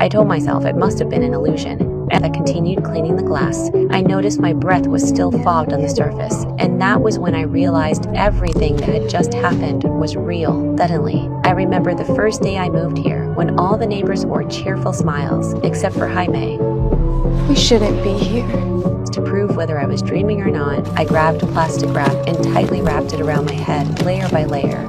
I told myself it must have been an illusion. As I continued cleaning the glass, I noticed my breath was still fogged on the surface, and that was when I realized everything that had just happened was real. Suddenly, I remember the first day I moved here, when all the neighbors wore cheerful smiles, except for Jaime. We shouldn't be here. To prove whether I was dreaming or not, I grabbed plastic wrap and tightly wrapped it around my head, layer by layer.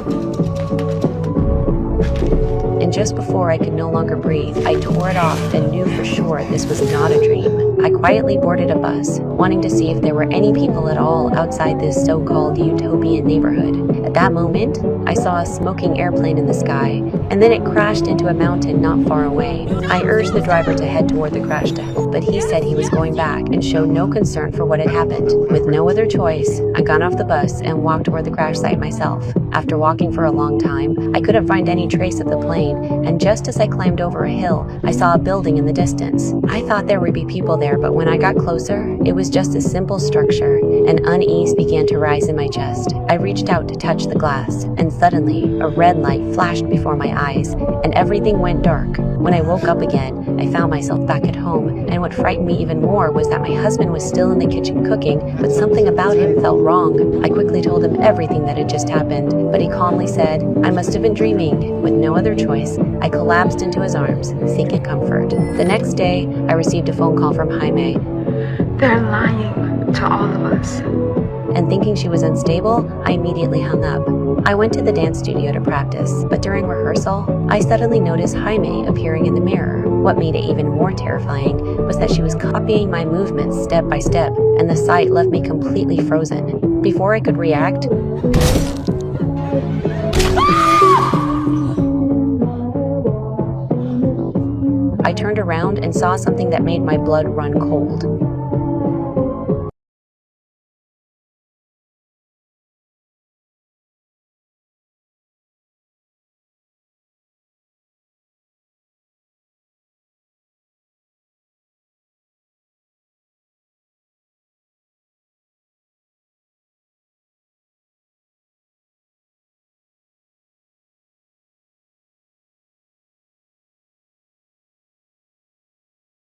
And just before I could no longer breathe, I tore it off and knew for sure this was not a dream. I quietly boarded a bus, wanting to see if there were any people at all outside this so-called utopian neighborhood. At that moment, I saw a smoking airplane in the sky, and then it crashed into a mountain not far away. I urged the driver to head toward the crash to help, but he said he was going back and showed no concern for what had happened. With no other choice, I got off the bus and walked toward the crash site myself. After walking for a long time, I couldn't find any trace of the plane, and just as I climbed over a hill, I saw a building in the distance. I thought there would be people there, but when I got closer, it was just a simple structure, and unease began to rise in my chest. I reached out to touch the glass, and suddenly, a red light flashed before my eyes, and everything went dark. When I woke up again, I found myself back at home, and what frightened me even more was that my husband was still in the kitchen cooking, but something about him felt wrong. I quickly told him everything that had just happened, but he calmly said, I must have been dreaming. With no other choice, I collapsed into his arms, seeking comfort. The next day, I received a phone call from Jaime. They're lying to all of us. And thinking she was unstable, I immediately hung up. I went to the dance studio to practice, but during rehearsal, I suddenly noticed Jaime appearing in the mirror. What made it even more terrifying was that she was copying my movements step by step, and the sight left me completely frozen. Before I could react, I turned around and saw something that made my blood run cold.